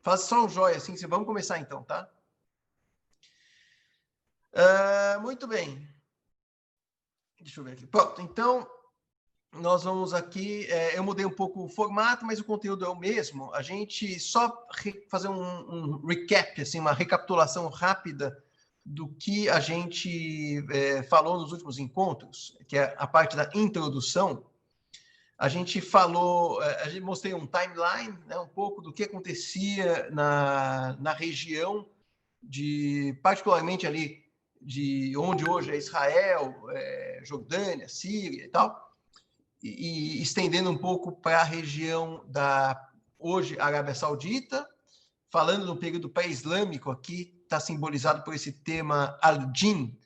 Faça só um joia, assim, vamos começar então, tá? Muito bem. Deixa eu ver aqui. Pronto, então, nós vamos aqui... eu mudei um pouco o formato, mas o conteúdo é o mesmo. A gente só fazer um recap, assim, uma recapitulação rápida do que a gente falou nos últimos encontros, que é a parte da introdução. A gente falou, a gente mostrei um timeline, né, um pouco do que acontecia na região, particularmente ali de onde hoje é Israel, Jordânia, Síria e tal, e estendendo um pouco para a região da hoje Arábia Saudita, falando no período pré-islâmico aqui, está simbolizado por esse tema al-Jin,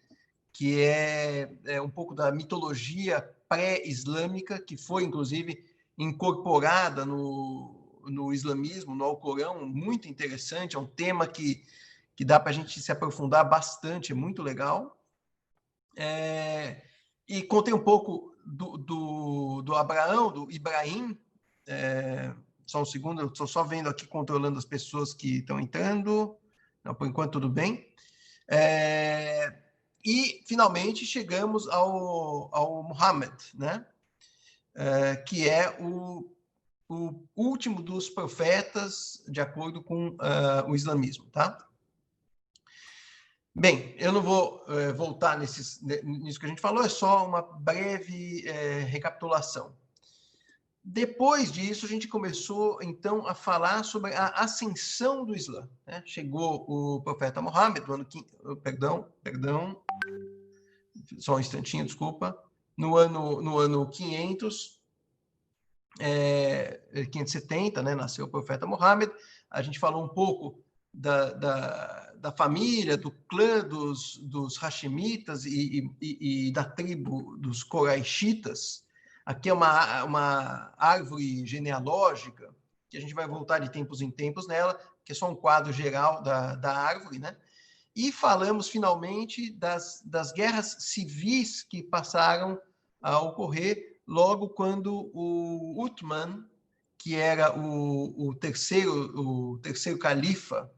que é um pouco da mitologia pré-islâmica, que foi, inclusive, incorporada no islamismo, no Alcorão, muito interessante, é um tema que dá para a gente se aprofundar bastante, é muito legal. E contei um pouco do Abraão, do Ibrahim, só um segundo, eu estou só vendo aqui, controlando as pessoas que estão entrando. Não, por enquanto tudo bem. E, finalmente, chegamos ao Muhammad, né? Que é o último dos profetas, de acordo com o islamismo, tá? Bem, eu não vou voltar nisso que a gente falou, é só uma breve recapitulação. Depois disso, a gente começou, então, a falar sobre a ascensão do Islã, né? Chegou o profeta Muhammad, no ano... Perdão, só um instantinho, desculpa. No ano 570, né, nasceu o profeta Muhammad. A gente falou um pouco da família, do clã dos Hashemitas e da tribo dos Quraishitas. Aqui é uma árvore genealógica, que a gente vai voltar de tempos em tempos nela, que é só um quadro geral da árvore, né? E falamos, finalmente, das guerras civis que passaram a ocorrer logo quando o Uthman, que era o terceiro califa,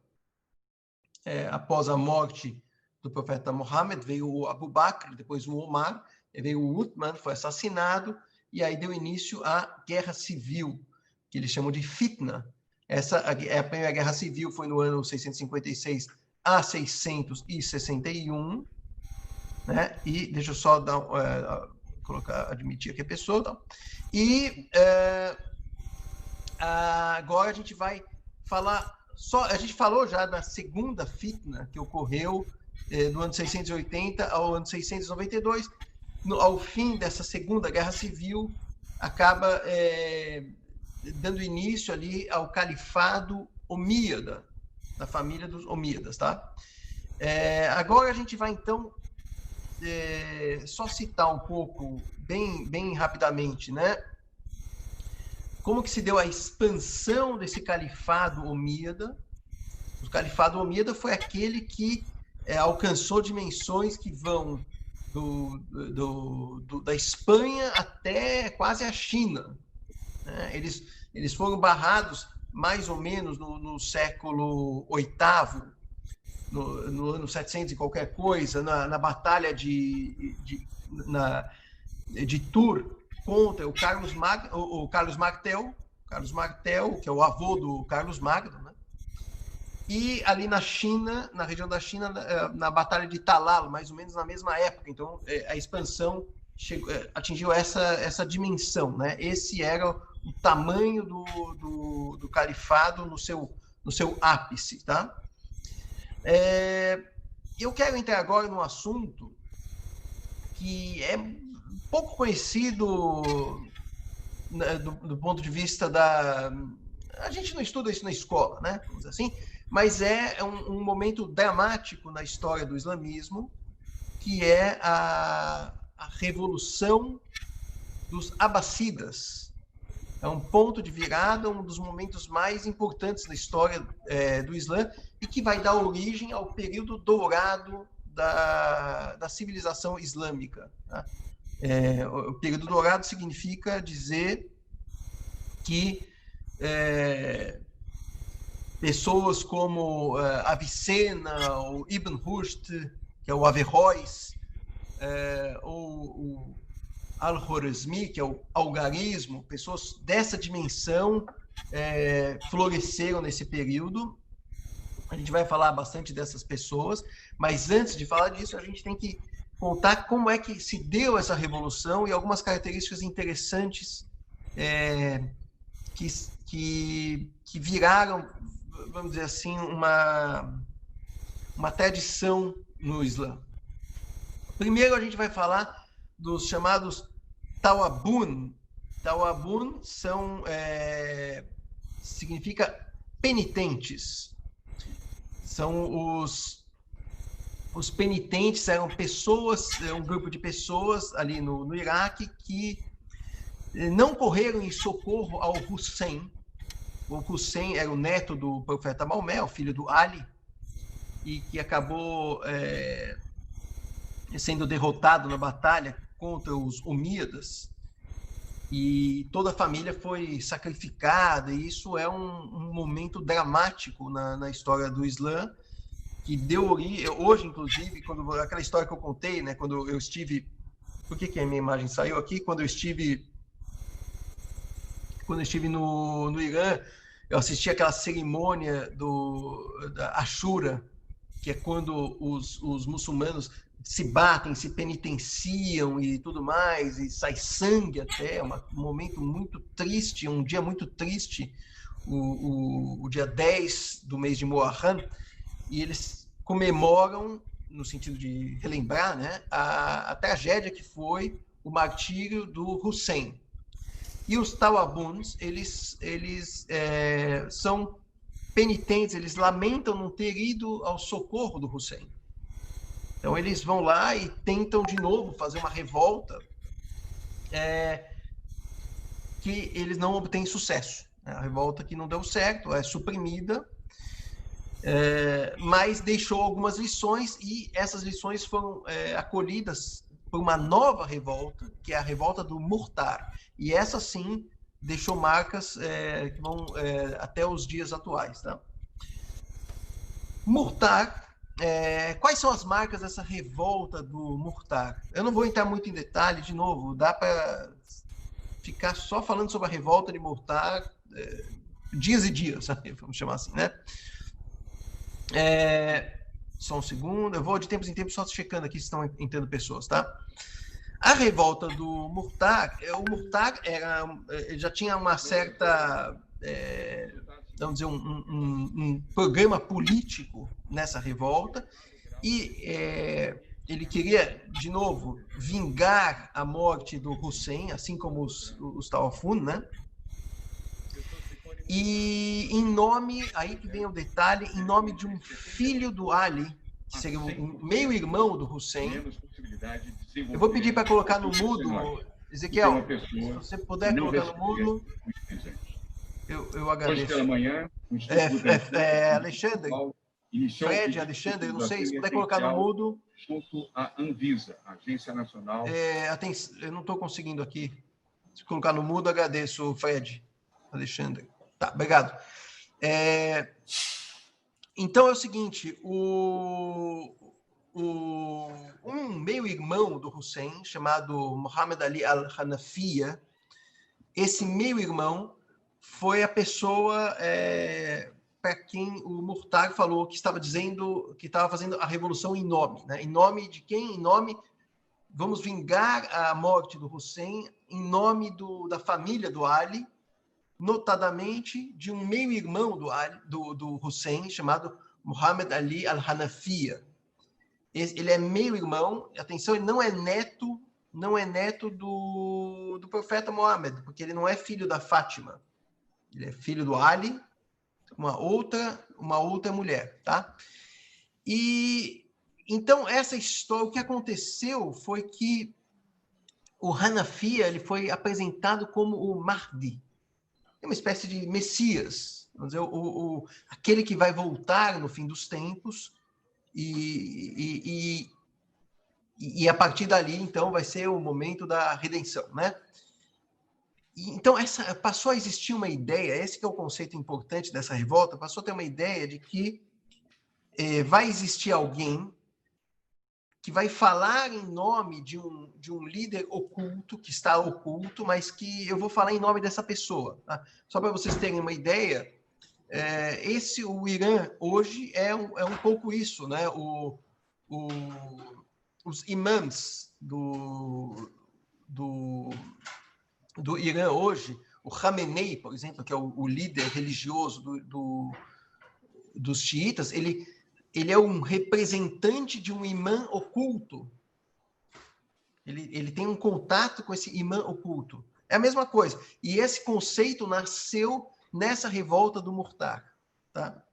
após a morte do profeta Muhammad, veio o Abu Bakr, depois o Omar, veio o Uthman, foi assassinado, e aí deu início à guerra civil, que eles chamam de fitna. A primeira guerra civil foi no ano 656 a 661, né? E deixa eu só admitir aqui a pessoa. Tá? E agora a gente vai falar a gente falou já da segunda fitna que ocorreu do ano 680 ao ano 692. Ao fim dessa segunda guerra civil, acaba dando início ali ao califado omíada, da família dos omíadas, tá? Agora a gente vai, então, só citar um pouco, bem rapidamente, né? Como que se deu a expansão desse califado omíada. O califado omíada foi aquele que alcançou dimensões que vão da Espanha até quase a China. Né? Eles foram barrados mais ou menos no século VIII, no ano 700 e qualquer coisa, na batalha de Tours contra o Carlos Martel, que é o avô do Carlos Magno, né? E ali na China, na região da China, na batalha de Talal, mais ou menos na mesma época. Então, a expansão atingiu essa dimensão, né? Esse era o tamanho do califado no seu ápice, tá? Eu quero entrar agora num assunto que é pouco conhecido do ponto de vista da... A gente não estuda isso na escola, né? Vamos dizer assim, mas é um momento dramático na história do islamismo, que é a Revolução dos Abássidas. É um ponto de virada, um dos momentos mais importantes da história do Islã, e que vai dar origem ao período dourado da civilização islâmica. Tá? O período dourado significa dizer que pessoas como Avicena, ou Ibn Rushd, que é o Averroes, ou o Al-Khwarizmi, que é o algarismo, pessoas dessa dimensão floresceram nesse período. A gente vai falar bastante dessas pessoas, mas antes de falar disso, a gente tem que contar como é que se deu essa revolução e algumas características interessantes que viraram, vamos dizer assim, uma tradição no Islã. Primeiro, a gente vai falar dos chamados Tawabun. Tawabun significa penitentes. São os penitentes, eram pessoas, um grupo de pessoas ali no Iraque que não correram em socorro ao Hussein. O Hussein era o neto do profeta Maomé, o filho do Ali, e que acabou sendo derrotado na batalha contra os Omíadas, e toda a família foi sacrificada, e isso é um momento dramático na história do Islã, que deu origem, hoje, inclusive, aquela história que eu contei, né, quando eu estive... Por que a minha imagem saiu aqui? Quando eu estive no Irã, eu assisti aquela cerimônia da Ashura, que é quando os muçulmanos se batem, se penitenciam e tudo mais, e sai sangue até, um momento muito triste, um dia muito triste, o dia 10 do mês de Muharram, e eles comemoram, no sentido de relembrar, né, a tragédia que foi o martírio do Hussein. E os Tawabuns, eles são penitentes, eles lamentam não ter ido ao socorro do Hussein. Então, eles vão lá e tentam de novo fazer uma revolta que eles não obtêm sucesso. A revolta que não deu certo, é suprimida, mas deixou algumas lições, e essas lições foram acolhidas por uma nova revolta, que é a revolta do Murtar. E essa, sim, deixou marcas que vão até os dias atuais. Tá? Murtar, quais são as marcas dessa revolta do Murtar? Eu não vou entrar muito em detalhe, de novo, dá para ficar só falando sobre a revolta de Murtar dias e dias, sabe? Vamos chamar assim, né? Só um segundo, eu vou de tempos em tempos só checando aqui se estão entrando pessoas, tá? A revolta do Murtar, o Murtar já tinha uma certa, vamos dizer, um programa político nessa revolta, e ele queria, de novo, vingar a morte do Hussein, assim como os Tawafun, né? E em nome, aí que vem o detalhe, em nome de um filho do Ali, que seria o meio-irmão do Hussein. Eu vou pedir para colocar no mudo, Ezequiel, se você puder colocar no mudo, eu agradeço. Hoje pela manhã, Alexandre, Fred, Alexandre, eu não sei, se puder colocar no mudo. Junto à Anvisa, Agência Nacional... eu não estou conseguindo aqui. Se colocar no mudo, agradeço, Fred, Alexandre. Tá, obrigado. Então é o seguinte, um meio-irmão do Hussein, chamado Muhammad Ali al-Hanafiya, esse meio-irmão foi a pessoa para quem o Murtar falou que estava dizendo que estava fazendo a revolução em nome. Né? Em nome de quem? Em nome... Vamos vingar a morte do Hussein em nome da família do Ali, notadamente de um meio-irmão do Hussein, chamado Muhammad Ali al-Hanafiya. Ele é meio-irmão, atenção, ele não é neto do profeta Mohammed, porque ele não é filho da Fátima. Ele é filho do Ali, uma outra mulher, tá? E então essa história, o que aconteceu foi que o Hanafiya, ele foi apresentado como o Mahdi, uma espécie de Messias, vamos dizer, aquele que vai voltar no fim dos tempos, e a partir dali, então, vai ser o momento da redenção, né? Então, passou a existir uma ideia, esse que é o conceito importante dessa revolta, passou a ter uma ideia de que vai existir alguém que vai falar em nome de um líder oculto, que está oculto, mas que eu vou falar em nome dessa pessoa. Tá? Só para vocês terem uma ideia, o Irã hoje é um pouco isso, né? Os imãs do Irã hoje, o Khamenei, por exemplo, que é o líder religioso dos xiitas, ele é um representante de um imã oculto. Ele tem um contato com esse imã oculto. É a mesma coisa. E esse conceito nasceu nessa revolta do Murtar. Tá?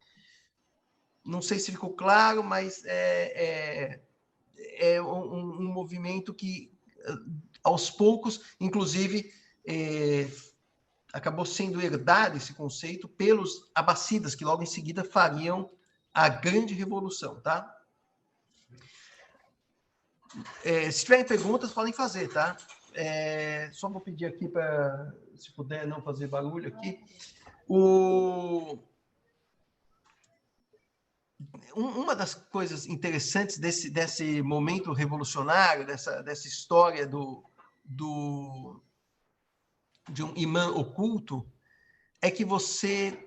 Não sei se ficou claro, mas é um movimento que, aos poucos, inclusive, acabou sendo herdado esse conceito pelos abacidas, que logo em seguida fariam a grande revolução. Tá? Se tiverem perguntas, podem fazer, tá? Só vou pedir aqui para, se puder, não fazer barulho aqui. Uma das coisas interessantes desse momento revolucionário, dessa história de um imã oculto, é que você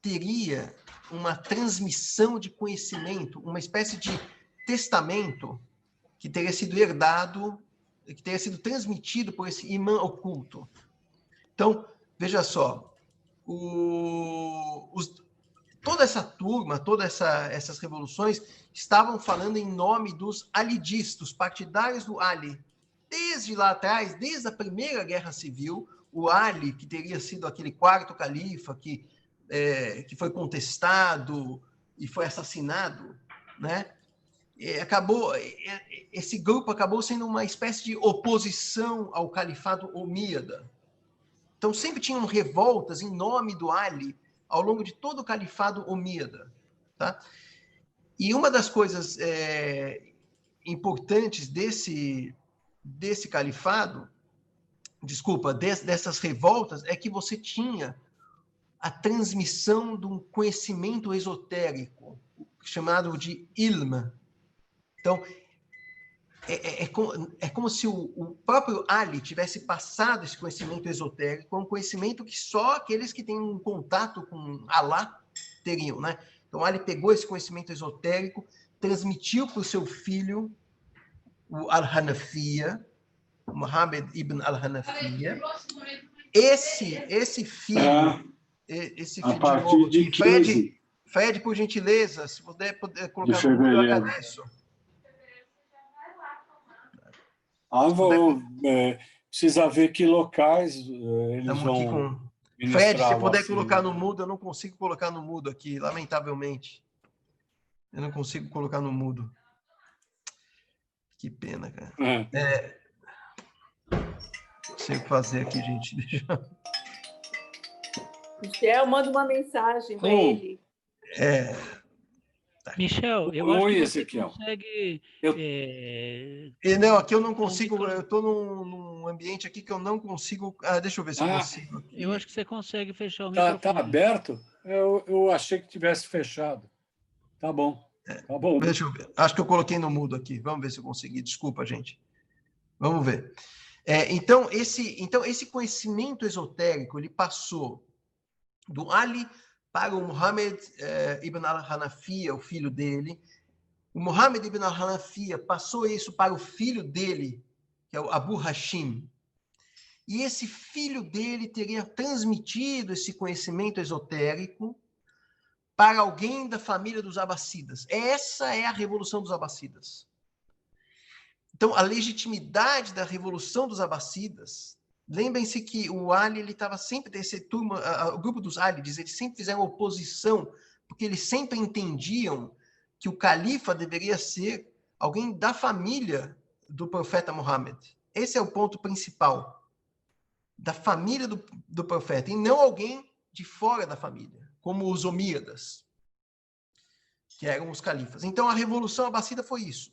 teria uma transmissão de conhecimento, uma espécie de testamento que teria sido herdado, que teria sido transmitido por esse imã oculto. Então, veja só, toda essa turma, todas essas revoluções estavam falando em nome dos alidis, dos partidários do Ali. Desde lá atrás, desde a Primeira Guerra Civil, o Ali, que teria sido aquele quarto califa que foi contestado e foi assassinado, né? Esse grupo acabou sendo uma espécie de oposição ao califado omíada. Então, sempre tinham revoltas em nome do Ali ao longo de todo o califado omíada. Tá? E uma das coisas importantes desse califado, dessas revoltas, é que você tinha a transmissão de um conhecimento esotérico, chamado de ilm. Então, é como se o próprio Ali tivesse passado esse conhecimento esotérico, um conhecimento que só aqueles que têm um contato com Alá teriam, né? Então, Ali pegou esse conhecimento esotérico, transmitiu para o seu filho, o Al-Hanafiya, Muhammad ibn Al-Hanafiya. Esse filho, a partir de 15 Fred, por gentileza, se puder colocar no mundo, eu agradeço. Precisa ver que locais eles vão Fred, se puder colocar no mudo, eu não consigo colocar no mudo aqui, lamentavelmente. Eu não consigo colocar no mudo. Que pena, cara. Não sei o que fazer aqui, gente. Michel, manda uma mensagem para ele. Michel, eu acho que você consegue... Não, aqui eu não consigo, eu estou num ambiente aqui que eu não consigo... deixa eu ver se eu consigo. Aqui. Eu acho que você consegue fechar o microfone. Está aberto? Eu achei que tivesse fechado. Tá bom. Tá bom. Deixa eu ver. Acho que eu coloquei no mudo aqui. Vamos ver se eu consegui. Desculpa, gente. Vamos ver. Então, esse conhecimento esotérico, ele passou do Ali para o Muhammad ibn al-Hanafiya, o filho dele. O Muhammad ibn al-Hanafiya passou isso para o filho dele, que é o Abu Hashim. E esse filho dele teria transmitido esse conhecimento esotérico para alguém da família dos abacidas. Essa é a revolução dos abacidas. Então, a legitimidade da revolução dos abacidas, lembrem-se que o Ali, ele estava sempre, o grupo dos Álides, eles sempre fizeram oposição, porque eles sempre entendiam que o califa deveria ser alguém da família do profeta Muhammad. Esse é o ponto principal. Da família do profeta, e não alguém de fora da família, como os omíadas, que eram os califas. Então, a revolução abacida foi isso.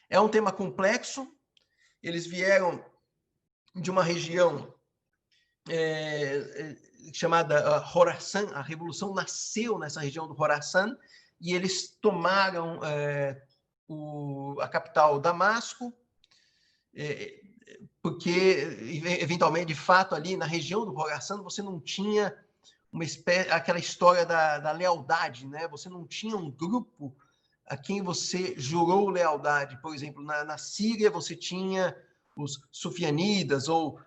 É um tema complexo. Eles vieram de uma região chamada Khorasan. A revolução nasceu nessa região do Khorasan, e eles tomaram a capital, Damasco, porque, eventualmente, de fato, ali na região do Khorasan, você não tinha aquela história da lealdade, né? Você não tinha um grupo a quem você jurou lealdade. Por exemplo, na Síria, você tinha os Sufianidas, ou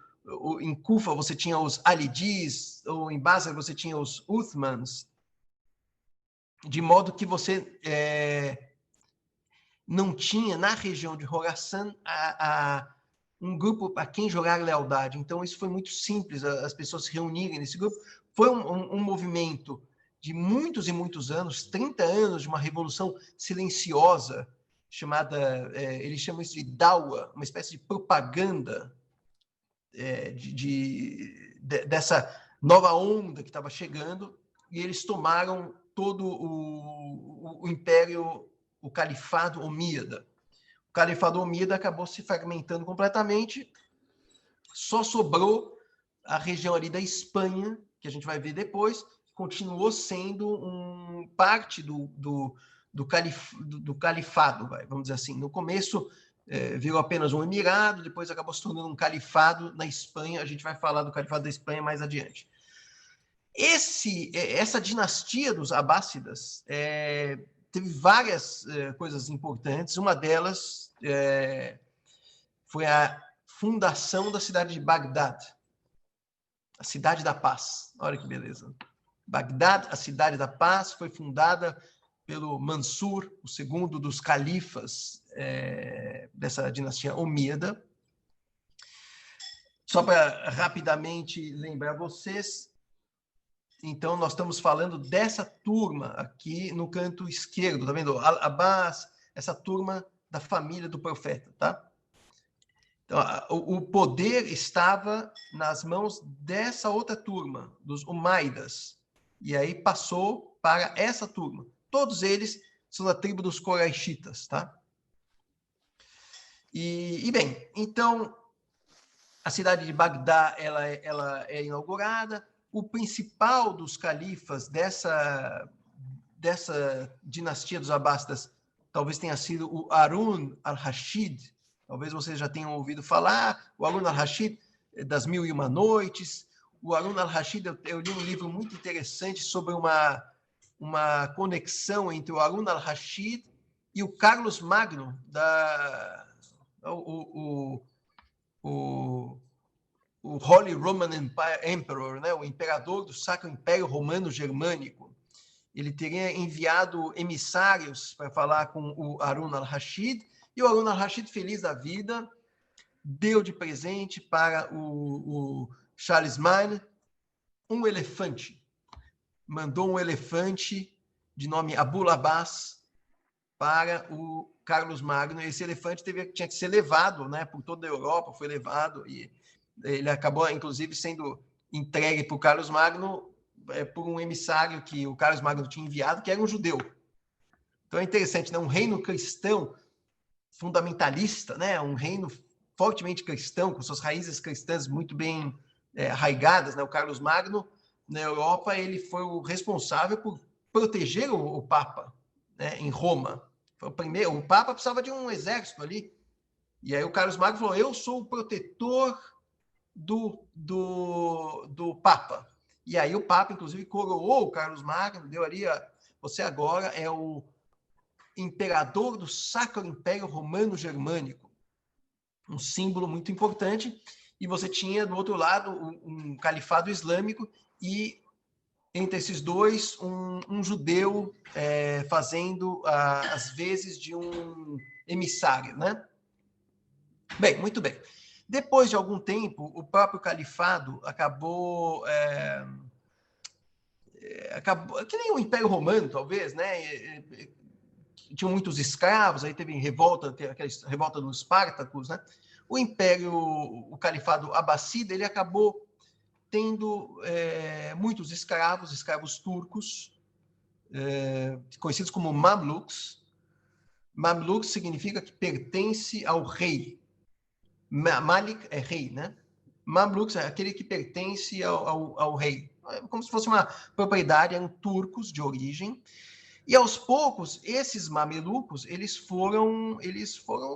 em Kufa você tinha os Alidis, ou em Basra você tinha os Uthmans, de modo que você não tinha, na região de Khorasan, um grupo a quem jurar lealdade. Então, isso foi muito simples, as pessoas se reunirem nesse grupo. Foi um movimento de muitos e muitos anos, 30 anos de uma revolução silenciosa, chamada, eles chamam isso de dawa, uma espécie de propaganda dessa nova onda que estava chegando, e eles tomaram todo o império, o califado omíada. O califado omíada acabou se fragmentando completamente, só sobrou a região ali da Espanha, que a gente vai ver depois, continuou sendo parte do califado, vamos dizer assim. No começo virou apenas um emirado, depois acabou se tornando um califado na Espanha. A gente vai falar do califado da Espanha mais adiante. Essa dinastia dos Abássidas teve várias coisas importantes. Uma delas foi a fundação da cidade de Bagdad, a cidade da paz. Olha que beleza. Bagdad, a cidade da paz, foi fundada pelo Mansur, o segundo dos califas dessa dinastia omíada. Só para rapidamente lembrar vocês, então nós estamos falando dessa turma aqui no canto esquerdo, tá vendo? Al-Abbas, essa turma da família do profeta, tá? Então, o poder estava nas mãos dessa outra turma, dos Umaydas, e aí passou para essa turma. Todos eles são da tribo dos Quraishitas, tá? E bem, então, a cidade de Bagdá, ela é inaugurada. O principal dos califas dessa dinastia dos Abássidas talvez tenha sido o Harun al-Rashid. Talvez vocês já tenham ouvido falar. O Harun al-Rashid, das Mil e Uma Noites. O Harun al-Rashid, eu li um livro muito interessante sobre uma conexão entre o Harun al-Rashid e o Carlos Magno, o Holy Roman Emperor, né? O imperador do Sacro Império Romano Germânico. Ele teria enviado emissários para falar com o Harun al-Rashid, e o Harun al-Rashid, feliz da vida, deu de presente para o Charlemagne um elefante. Mandou um elefante de nome Abul Abbas para o Carlos Magno. Esse elefante tinha que ser levado, né, por toda a Europa, foi levado, e ele acabou, inclusive, sendo entregue para o Carlos Magno por um emissário que o Carlos Magno tinha enviado, que era um judeu. Então é interessante, né? Um reino cristão fundamentalista, né? Um reino fortemente cristão, com suas raízes cristãs muito bem arraigadas, né? O Carlos Magno, na Europa, ele foi o responsável por proteger o Papa, né? Em Roma. Foi o Papa precisava de um exército ali, e aí o Carlos Magno falou: eu sou o protetor do Papa. E aí o Papa, inclusive, coroou o Carlos Magno, deu ali você agora é o imperador do Sacro Império Romano Germânico. Um símbolo muito importante. E você tinha, do outro lado, um califado islâmico, e entre esses dois, um judeu fazendo as vezes de um emissário, né? Bem, muito bem. Depois de algum tempo, o próprio califado acabou que nem o Império Romano, talvez, né? Tinham muitos escravos, aí teve aquela revolta dos Espartacos, né? O califado abássida, ele acabou tendo muitos escravos turcos, conhecidos como Mamluks. Mamluks significa que pertence ao rei. Malik é rei, né? Mamluks é aquele que pertence ao rei, como se fosse uma propriedade, eram turcos de origem. E aos poucos, esses mamelucos, eles foram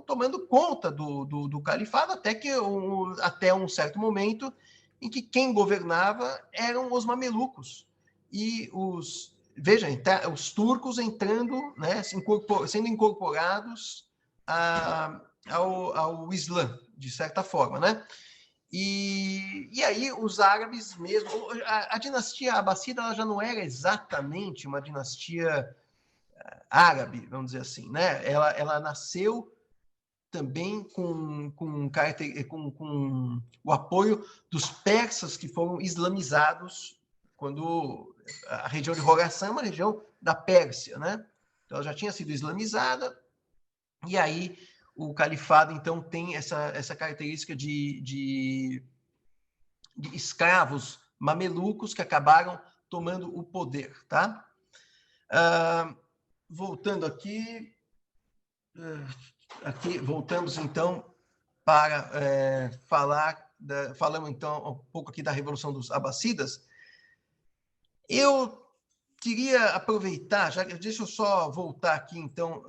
tomando conta do califado, até um certo momento em que quem governava eram os mamelucos. E os turcos entrando, né, sendo incorporados ao Islã, de certa forma, né? E aí os árabes mesmo... A dinastia abássida ela já não era exatamente uma dinastia árabe, vamos dizer assim, né? Ela nasceu também com o apoio dos persas que foram islamizados quando a região de Khorasan é uma região da Pérsia, né? Então, ela já tinha sido islamizada, e aí o califado, então, tem essa característica de escravos mamelucos que acabaram tomando o poder, tá? Voltando aqui, voltamos, então, para falamos, então, um pouco aqui da Revolução dos Abássidas. Eu queria aproveitar, deixa eu só voltar aqui, então,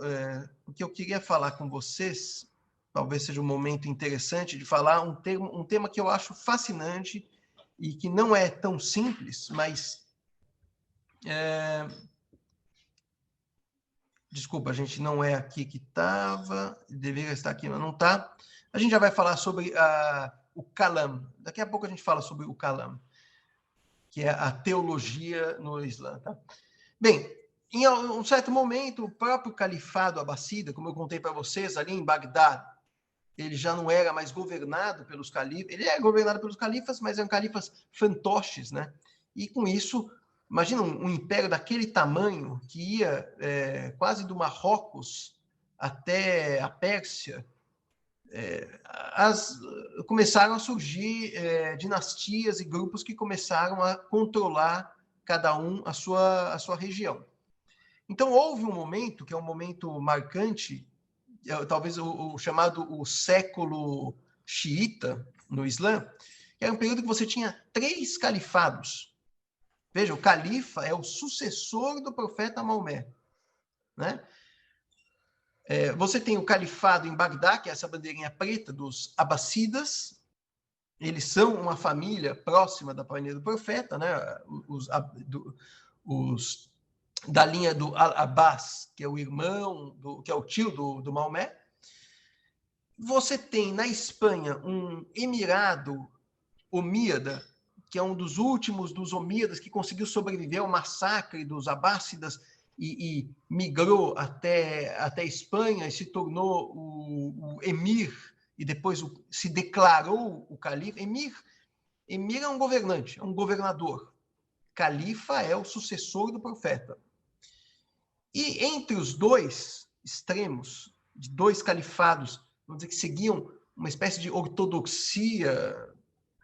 o que eu queria falar com vocês, talvez seja um momento interessante de falar um tema que eu acho fascinante e que não é tão simples, mas... Desculpa, a gente não é aqui que estava, deveria estar aqui, mas não está. A gente já vai falar sobre o Kalam. Daqui a pouco a gente fala sobre o Kalam, que é a teologia no Islã. Tá? Bem, em um certo momento, o próprio califado abássida, como eu contei para vocês, ali em Bagdá, ele já não era mais governado pelos califas. Ele é governado pelos califas, mas eram califas fantoches, né? E com isso... Imagina um império daquele tamanho que ia quase do Marrocos até a Pérsia. Começaram a surgir dinastias e grupos que começaram a controlar cada um a sua região. Então, houve um momento, que é um momento marcante, talvez o chamado o século xiita no Islã, que era um período que você tinha 3 califados. Veja, o califa é o sucessor do profeta Maomé, né? Você tem o califado em Bagdá, que é essa bandeirinha preta dos abássidas. Eles são uma família próxima da família do profeta, né? Os da linha do Al-Abbas, que é o irmão, que é o tio do Maomé. Você tem na Espanha um emirado omíada, que é um dos últimos dos omíadas que conseguiu sobreviver ao massacre dos abássidas e migrou até a Espanha e se tornou o emir, e depois se declarou o califa. Emir é um governante, é um governador. Califa é o sucessor do profeta. E entre os dois extremos, de 2 califados, vamos dizer que seguiam uma espécie de ortodoxia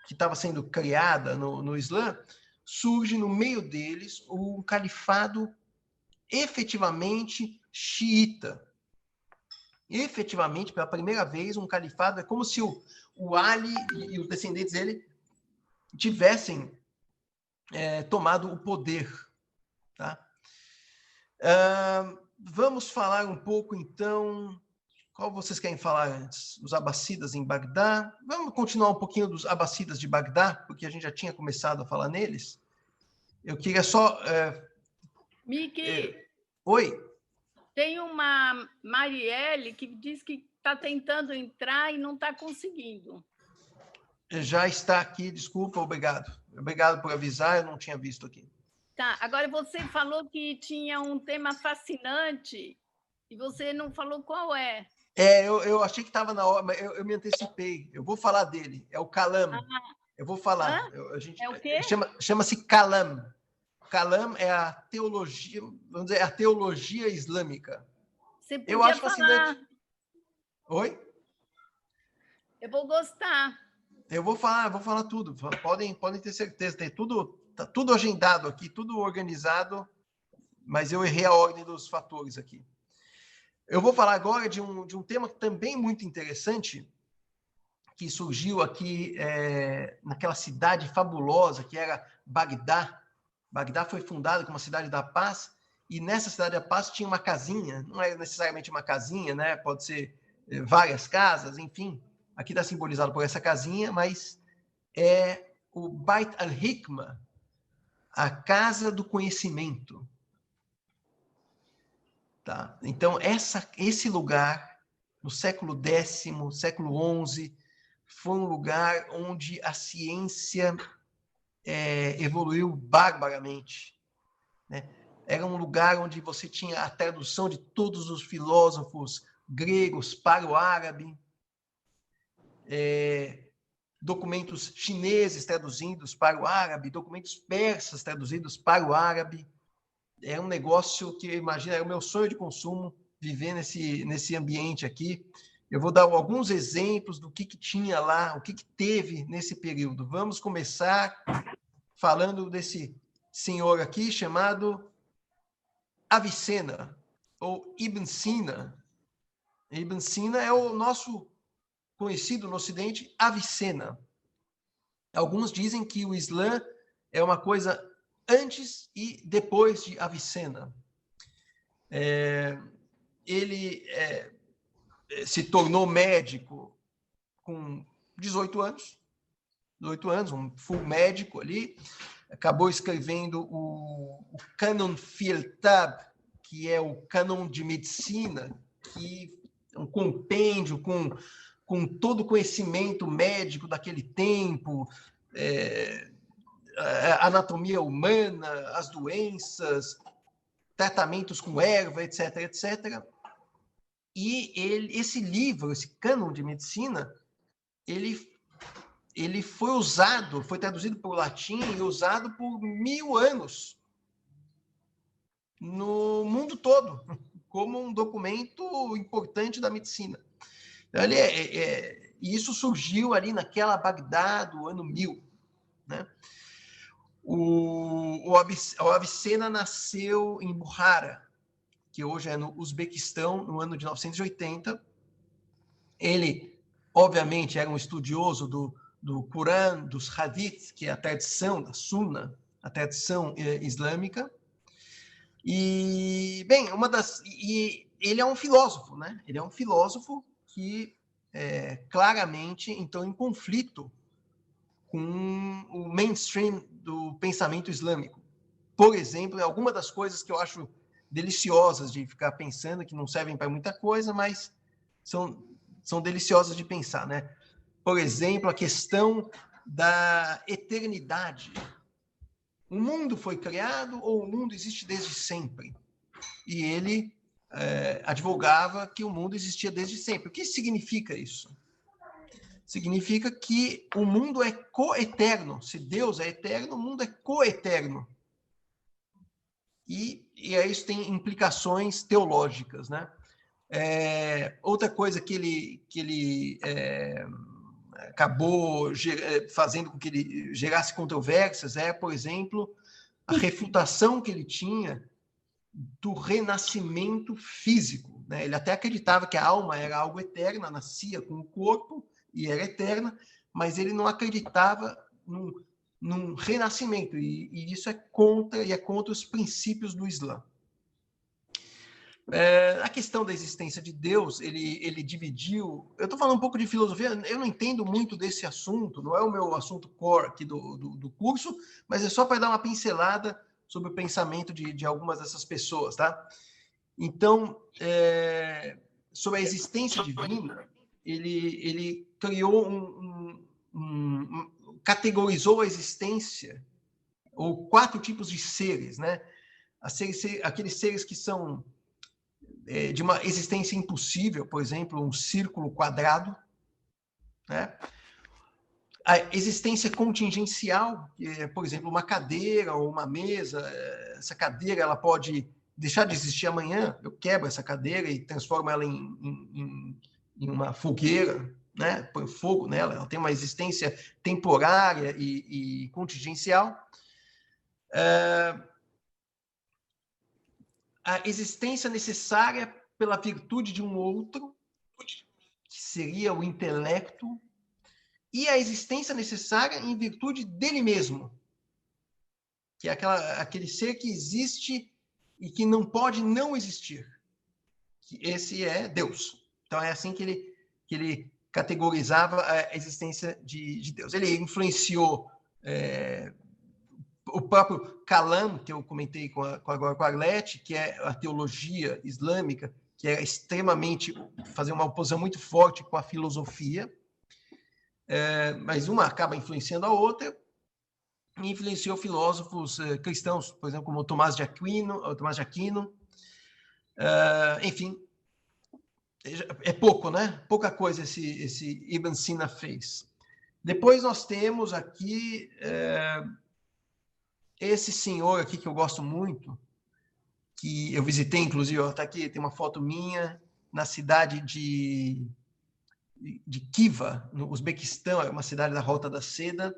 que estava sendo criada no Islã, surge no meio deles um califado efetivamente xiita. Efetivamente, pela primeira vez, um califado, é como se o Ali e os descendentes dele tivessem tomado o poder. Tá? Vamos falar um pouco, então... Qual vocês querem falar antes? Os abássidas em Bagdá? Vamos continuar um pouquinho dos abássidas de Bagdá, porque a gente já tinha começado a falar neles. Eu queria só... Miki! Oi? Tem uma Marielle que diz que está tentando entrar e não está conseguindo. Já está aqui, desculpa, obrigado. Obrigado por avisar, eu não tinha visto aqui. Tá, agora você falou que tinha um tema fascinante e você não falou qual é. Eu achei que estava na hora, mas eu me antecipei. Eu vou falar dele. É o Kalam. Eu vou falar. É o quê? Chama-se Kalam. Kalam é a teologia, vamos dizer, a teologia islâmica. Você podia falar. Fascinante. Oi? Eu vou gostar. Eu vou falar tudo. Podem ter certeza. Tá tudo agendado aqui, tudo organizado, mas eu errei a ordem dos fatores aqui. Eu vou falar agora de um tema também muito interessante, que surgiu aqui naquela cidade fabulosa que era Bagdá. Bagdá foi fundada como uma cidade da paz, e nessa cidade da paz tinha uma casinha, não é necessariamente uma casinha, né? Pode ser várias casas, enfim. Aqui está simbolizado por essa casinha, mas é o Beit al-Hikmah, a casa do conhecimento. Tá? Então, esse lugar, no século X, século XI, foi um lugar onde a ciência evoluiu barbaramente, né? Era um lugar onde você tinha a tradução de todos os filósofos gregos para o árabe, documentos chineses traduzidos para o árabe, documentos persas traduzidos para o árabe. É um negócio que, imagina, é o meu sonho de consumo, viver nesse ambiente aqui. Eu vou dar alguns exemplos do que tinha lá, o que teve nesse período. Vamos começar falando desse senhor aqui, chamado Avicena, ou Ibn Sina. Ibn Sina é o nosso conhecido no Ocidente, Avicena. Alguns dizem que o Islã é uma coisa antes e depois de Avicena. Ele se tornou médico com 18 anos, um full médico ali, acabou escrevendo o Canon Fieltab, que é o cânon de medicina, que é um compêndio com todo o conhecimento médico daquele tempo, a anatomia humana, as doenças, tratamentos com erva, etc., etc. E esse livro, esse cânon de medicina, ele foi usado, foi traduzido para o latim e usado por 1000 anos no mundo todo, como um documento importante da medicina. Então, isso surgiu ali naquela Bagdá do ano 1000, né? O Avicena nasceu em Bukhara, que hoje é no Uzbequistão, no ano de 980. Ele, obviamente, era um estudioso do Corão, dos Hadiths, que é a tradição da Sunna, a tradição islâmica. E, bem, e ele é um filósofo, né? Ele é um filósofo que claramente entrou em conflito com o mainstream do pensamento islâmico. Por exemplo, alguma das coisas que eu acho deliciosas de ficar pensando, que não servem para muita coisa, mas são deliciosas de pensar, né? Por exemplo, a questão da eternidade. O mundo foi criado ou o mundo existe desde sempre? E ele advogava que o mundo existia desde sempre. O que significa isso? Significa que o mundo é coeterno. Se Deus é eterno, o mundo é coeterno. E isso tem implicações teológicas, né? Outra coisa que ele acabou fazendo com que ele gerasse controvérsias por exemplo, a refutação que ele tinha do renascimento físico, né? Ele até acreditava que a alma era algo eterno, nascia com o corpo e era eterna, mas ele não acreditava num renascimento, e isso é contra os princípios do Islã. A questão da existência de Deus, ele dividiu... Eu estou falando um pouco de filosofia, eu não entendo muito desse assunto, não é o meu assunto core aqui do curso, mas é só para dar uma pincelada sobre o pensamento de algumas dessas pessoas, tá? Então, sobre a existência divina, ele criou categorizou a existência, ou 4 tipos de seres, né? Aqueles seres que são de uma existência impossível, por exemplo, um círculo quadrado, né? A existência contingencial, que é, por exemplo, uma cadeira ou uma mesa. Essa cadeira ela pode deixar de existir amanhã, eu quebro essa cadeira e transformo ela em uma fogueira, né? Põe fogo nela, ela tem uma existência temporária e contingencial. A existência necessária pela virtude de um outro, que seria o intelecto, e a existência necessária em virtude dele mesmo, que é aquele ser que existe e que não pode não existir. Esse é Deus. Então, é assim que ele categorizava a existência de Deus. Ele influenciou o próprio Kalam, que eu comentei agora com a Arlete, que é a teologia islâmica, que é extremamente, fazer uma oposição muito forte com a filosofia, mas uma acaba influenciando a outra, e influenciou filósofos cristãos, por exemplo, como Tomás de Aquino, enfim, é pouco, né? Pouca coisa esse Ibn Sina fez. Depois nós temos aqui esse senhor aqui que eu gosto muito, que eu visitei, inclusive, está aqui, tem uma foto minha, na cidade de Khiva, no Uzbequistão, é uma cidade da Rota da Seda,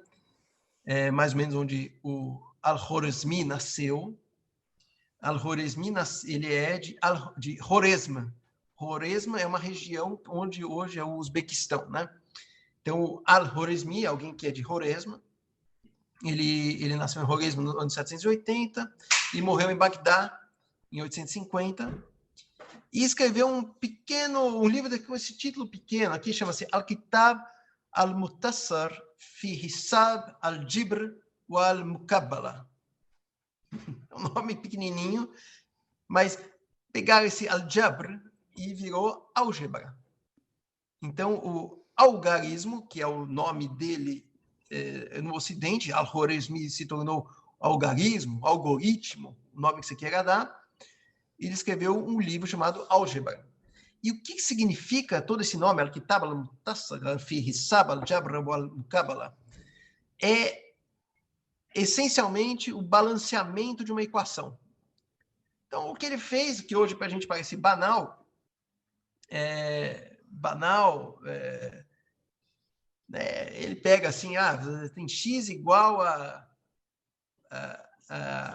mais ou menos onde o Al-Khwarizmi nasceu. Al-Khwarizmi, ele é de Khwarezm. Khwarezm é uma região onde hoje é o Uzbequistão, né? Então, o Al-Khwarizmi, alguém que é de Khwarezm, ele nasceu em Khwarezm no ano 780 e morreu em Bagdá em 850, e escreveu um livro com esse título pequeno, aqui chama-se Al-Kitab al-Mutassar fi Hisab al-Jibr wa al-Mukabbala. É um nome pequenininho, mas pegaram esse al-Jabr e virou álgebra. Então, o algarismo, que é o nome dele no Ocidente, Al-Khwarizmi se tornou algarismo, algoritmo, o nome que você queira dar. Ele escreveu um livro chamado Álgebra. E o que significa todo esse nome, Al-Kitab al-Mutassar fi Hisab al-Jabr wa al-Mukabbala? É essencialmente o balanceamento de uma equação. Então, o que ele fez, que hoje para a gente parece banal, ele pega assim, tem x igual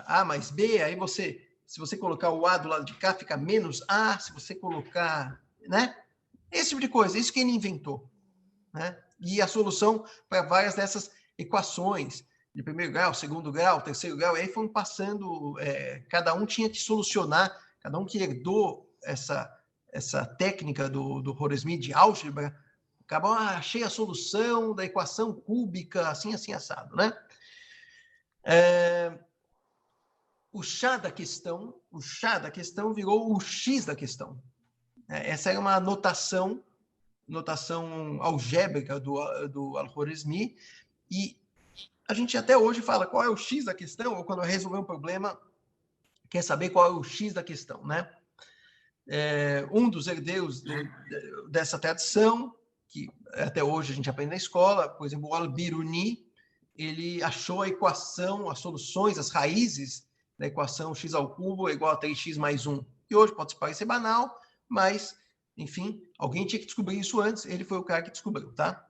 a mais b, aí se você colocar o a do lado de cá, fica menos a, se você colocar, né? Esse tipo de coisa, isso que ele inventou, né? E a solução para várias dessas equações, de primeiro grau, segundo grau, terceiro grau, e aí foram passando, cada um tinha que solucionar, cada um que herdou essa técnica do Khwarizmi de álgebra, acabou, achei a solução da equação cúbica, assim, assado, né? O chá da questão virou o x da questão. Essa é uma notação algébrica do Al-Khwarizmi, e a gente até hoje fala qual é o x da questão, ou quando vai resolver um problema, quer saber qual é o x da questão, né? Um dos herdeiros dessa tradição, que até hoje a gente aprende na escola, por exemplo, o Al-Biruni, ele achou a equação, as soluções, as raízes da equação x ao cubo é igual a 3x mais 1. E hoje pode parecer banal, mas, enfim, alguém tinha que descobrir isso antes, ele foi o cara que descobriu, tá?